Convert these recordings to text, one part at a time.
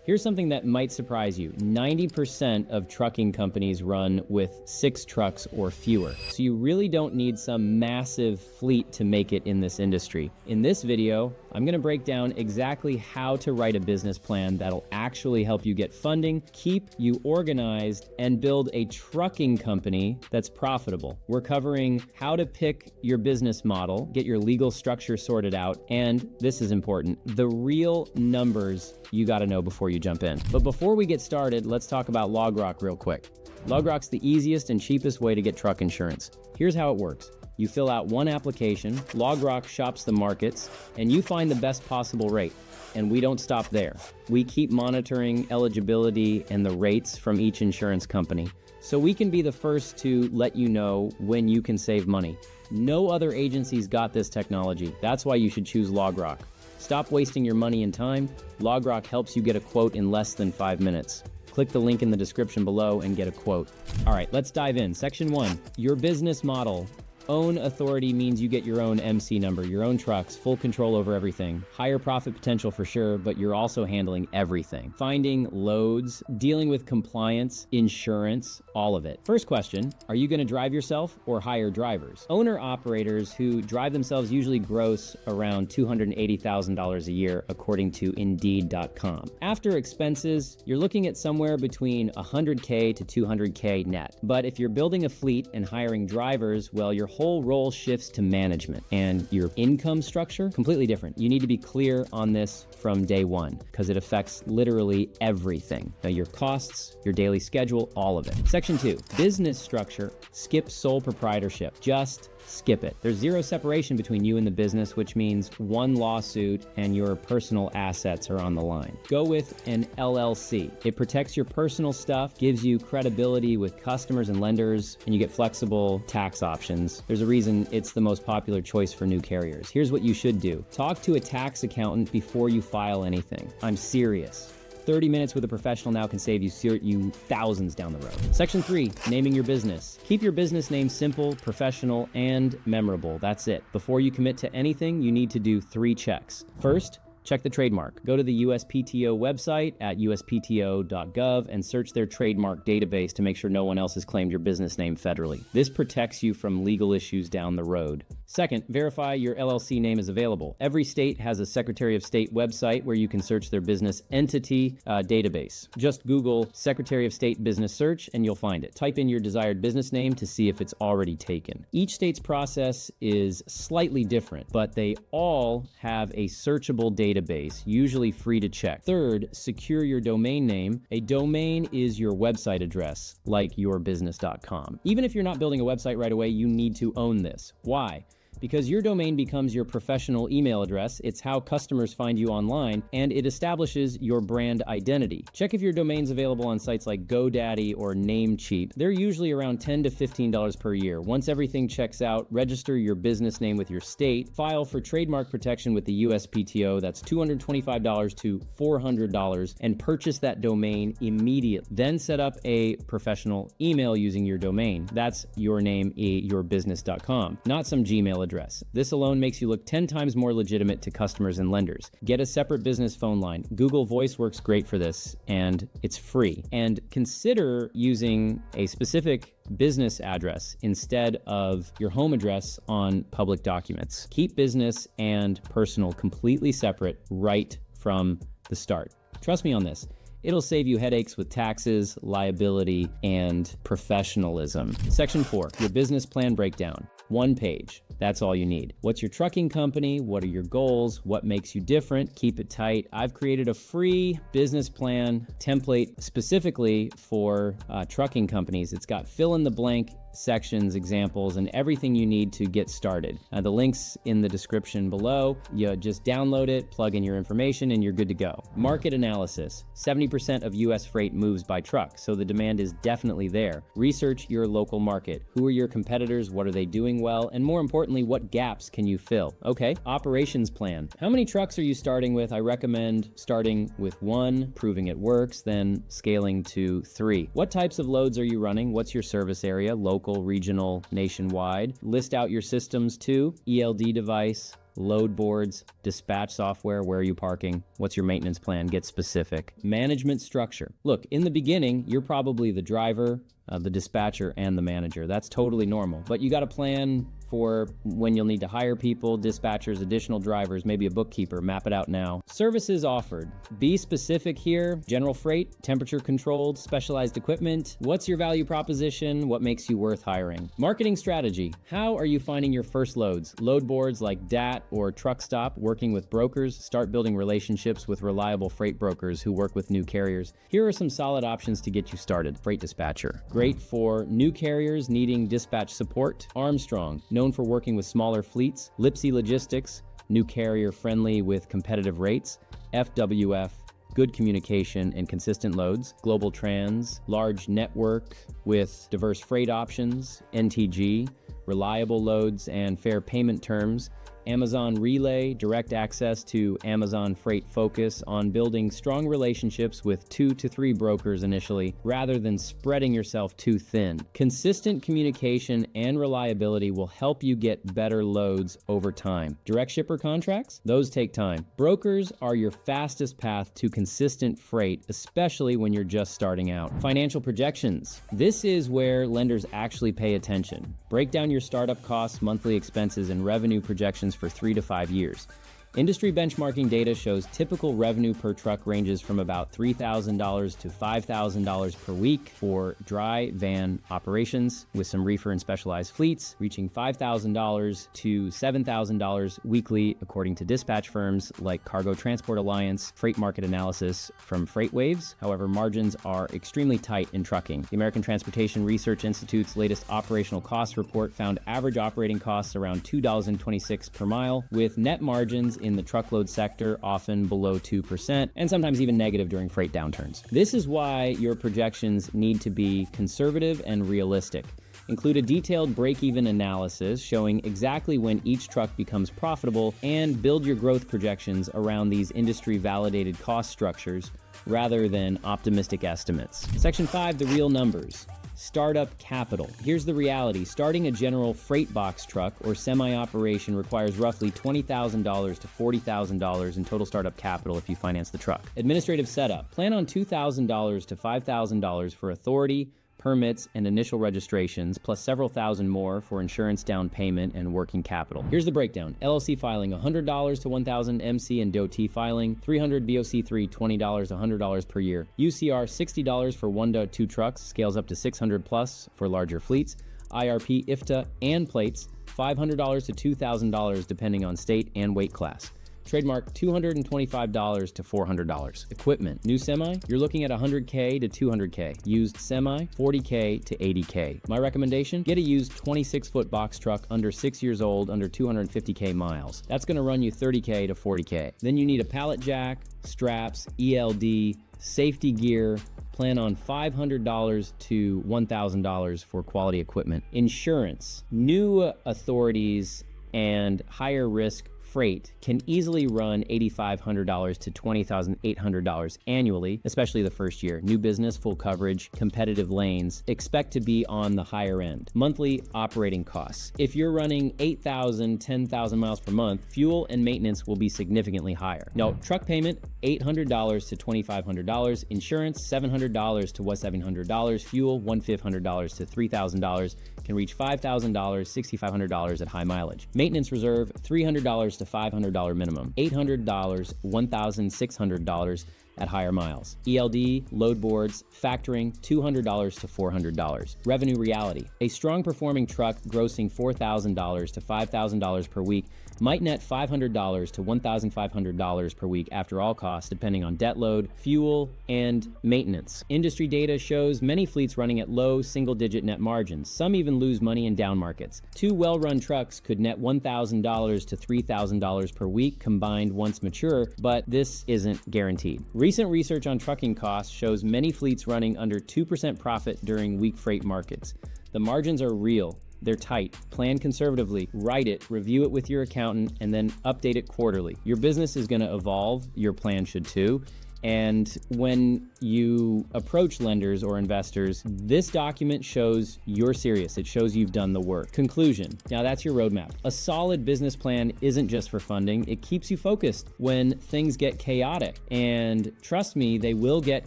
Here's something that might surprise you. 90% of trucking companies run with 6 trucks or fewer. So you really don't need some massive fleet to make it in this industry. In this video, I'm gonna break down exactly how to write a business plan that'll actually help you get funding, keep you organized, and build a trucking company that's profitable. We're covering how to pick your business model, get your legal structure sorted out, and this is important, the real numbers you gotta know before you jump in. But before we get started, let's talk about Logrock real quick. Logrock's the easiest and cheapest way to get truck insurance. Here's how it works. You fill out one application, Logrock shops the markets, and you find the best possible rate. And we don't stop there. We keep monitoring eligibility and the rates from each insurance company, so we can be the first to let you know when you can save money. No other agency's got this technology. That's why you should choose Logrock. Stop wasting your money and time. Logrock helps you get a quote in less than 5 minutes. Click the link in the description below and get a quote. All right, let's dive in. Section 1, your business model. Own authority means you get your own MC number, your own trucks, full control over everything. Higher profit potential for sure, but you're also handling everything. Finding loads, dealing with compliance, insurance, all of it. First question, are you gonna drive yourself or hire drivers? Owner-operators who drive themselves usually gross around $280,000 a year, according to Indeed.com. After expenses, you're looking at somewhere between $100K to $200K net. But if you're building a fleet and hiring drivers, well, your whole role shifts to management, and your income structure, completely different. You need to be clear on this from day one, because it affects literally everything. Now, your costs, your daily schedule, all of it. Section 2, business structure. Skip sole proprietorship. Just skip it. There's zero separation between you and the business, which means one lawsuit and your personal assets are on the line. Go with an LLC. It protects your personal stuff, gives you credibility with customers and lenders, and you get flexible tax options. There's a reason it's the most popular choice for new carriers. Here's what you should do. Talk to a tax accountant before you file anything. I'm serious. 30 minutes with a professional now can save you thousands down the road. Section 3, naming your business. Keep your business name simple, professional, and memorable. That's it. Before you commit to anything, you need to do 3 checks. First, check the trademark. Go to the USPTO website at uspto.gov and search their trademark database to make sure no one else has claimed your business name federally. This protects you from legal issues down the road. Second, verify your LLC name is available. Every state has a Secretary of State website where you can search their business entity database. Just Google Secretary of State Business Search and you'll find it. Type in your desired business name to see if it's already taken. Each state's process is slightly different, but they all have a searchable database, usually free to check. Third, secure your domain name. A domain is your website address, like yourbusiness.com. Even if you're not building a website right away, you need to own this. Why? Because your domain becomes your professional email address. It's how customers find you online, and it establishes your brand identity. Check if your domain's available on sites like GoDaddy or Namecheap. They're usually around $10 to $15 per year. Once everything checks out, register your business name with your state, file for trademark protection with the USPTO, that's $225 to $400, and purchase that domain immediately. Then set up a professional email using your domain. That's your name, yourbusiness.com, not some Gmail address. This alone makes you look 10 times more legitimate to customers and lenders. Get a separate business phone line. Google Voice works great for this, and it's free. And consider using a specific business address instead of your home address on public documents. Keep business and personal completely separate right from the start. Trust me on this. It'll save you headaches with taxes, liability, and professionalism. Section 4, your business plan breakdown. 1 page. That's all you need. What's your trucking company? What are your goals? What makes you different? Keep it tight. I've created a free business plan template specifically for trucking companies. It's got fill in the blank sections, examples, and everything you need to get started. The link's in the description below. You just download it, plug in your information, and you're good to go. Market analysis. 70% of US freight moves by truck, so the demand is definitely there. Research your local market. Who are your competitors? What are they doing well? And more importantly, what gaps can you fill? Okay, operations plan. How many trucks are you starting with? I recommend starting with 1, proving it works, then scaling to 3. What types of loads are you running? What's your service area? Local, regional, nationwide. List out your systems too. ELD device, load boards, dispatch software, where are you parking, what's your maintenance plan, get specific. Management structure. Look, in the beginning, you're probably the driver, the dispatcher, and the manager. That's totally normal, but you got to plan for when you'll need to hire people, dispatchers, additional drivers, maybe a bookkeeper. Map it out now. Services offered. Be specific here. General freight, temperature controlled, specialized equipment. What's your value proposition? What makes you worth hiring? Marketing strategy. How are you finding your first loads? Load boards like DAT or Truck Stop, working with brokers. Start building relationships with reliable freight brokers who work with new carriers. Here are some solid options to get you started. Freight dispatcher. Great for new carriers needing dispatch support. Armstrong, known for working with smaller fleets. Lipsy Logistics, new carrier friendly with competitive rates. FWF, good communication and consistent loads. Global Trans, large network with diverse freight options. NTG, reliable loads and fair payment terms. Amazon Relay, direct access to Amazon Freight, focus on building strong relationships with 2 to 3 brokers initially, rather than spreading yourself too thin. Consistent communication and reliability will help you get better loads over time. Direct shipper contracts? Those take time. Brokers are your fastest path to consistent freight, especially when you're just starting out. Financial projections. This is where lenders actually pay attention. Break down your startup costs, monthly expenses, and revenue projections for 3 to 5 years. Industry benchmarking data shows typical revenue per truck ranges from about $3,000 to $5,000 per week for dry van operations, with some reefer and specialized fleets reaching $5,000 to $7,000 weekly, according to dispatch firms like Cargo Transport Alliance. Freight market analysis from FreightWaves. However, margins are extremely tight in trucking. The American Transportation Research Institute's latest operational cost report found average operating costs around $2.26 per mile, with net margins in the truckload sector often below 2% and sometimes even negative during freight downturns. This is why your projections need to be conservative and realistic. Include a detailed break-even analysis showing exactly when each truck becomes profitable, and build your growth projections around these industry-validated cost structures rather than optimistic estimates. Section 5, the real numbers. Startup capital. Here's the reality. Starting a general freight box truck or semi-operation requires roughly $20,000 to $40,000 in total startup capital if you finance the truck. Administrative setup. Plan on $2,000 to $5,000 for authority, permits, and initial registrations, plus several thousand more for insurance, down payment, and working capital. Here's the breakdown. LLC filing, $100 to $1,000. MC and DOT filing, $300. BOC3, $20, $100 per year. UCR, $60 for 1 to 2 trucks, scales up to $600 plus for larger fleets. IRP, IFTA, and plates, $500 to $2,000 depending on state and weight class. Trademark, $225 to $400. Equipment. New semi, you're looking at $100K to $200K. Used semi, $40K to $80K. My recommendation, get a used 26-foot box truck under 6 years old, under 250K miles. That's going to run you $30K to $40K. Then you need a pallet jack, straps, ELD, safety gear. Plan on $500 to $1,000 for quality equipment. Insurance. New authorities and higher risk freight can easily run $8,500 to $20,800 annually, especially the first year. New business, full coverage, competitive lanes. Expect to be on the higher end. Monthly operating costs. If you're running 8,000, 10,000 miles per month, fuel and maintenance will be significantly higher. Now, truck payment, $800 to $2,500. Insurance, $700 to $1,700. Fuel, $1,500 to $3,000. Can reach $5,000, $6,500 at high mileage. Maintenance reserve, $300 to $500 minimum. $800, $1,600 at higher miles. ELD, load boards, factoring, $200 to $400. Revenue reality. A strong performing truck grossing $4,000 to $5,000 per week might net $500 to $1,500 per week after all costs, depending on debt load, fuel, and maintenance. Industry data shows many fleets running at low single-digit net margins. Some even lose money in down markets. 2 well-run trucks could net $1,000 to $3,000 per week combined once mature, but this isn't guaranteed. Recent research on trucking costs shows many fleets running under 2% profit during weak freight markets. The margins are real. They're tight. Plan conservatively, write it, review it with your accountant, and then update it quarterly. Your business is going to evolve. Your plan should too. And when you approach lenders or investors, this document shows you're serious. It shows you've done the work. Conclusion. Now that's your roadmap. A solid business plan isn't just for funding. It keeps you focused when things get chaotic. And trust me, they will get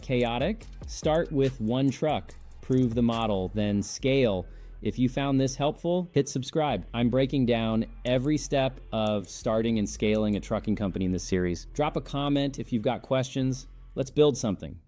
chaotic. Start with one truck, prove the model, then scale. If you found this helpful, hit subscribe. I'm breaking down every step of starting and scaling a trucking company in this series. Drop a comment if you've got questions. Let's build something.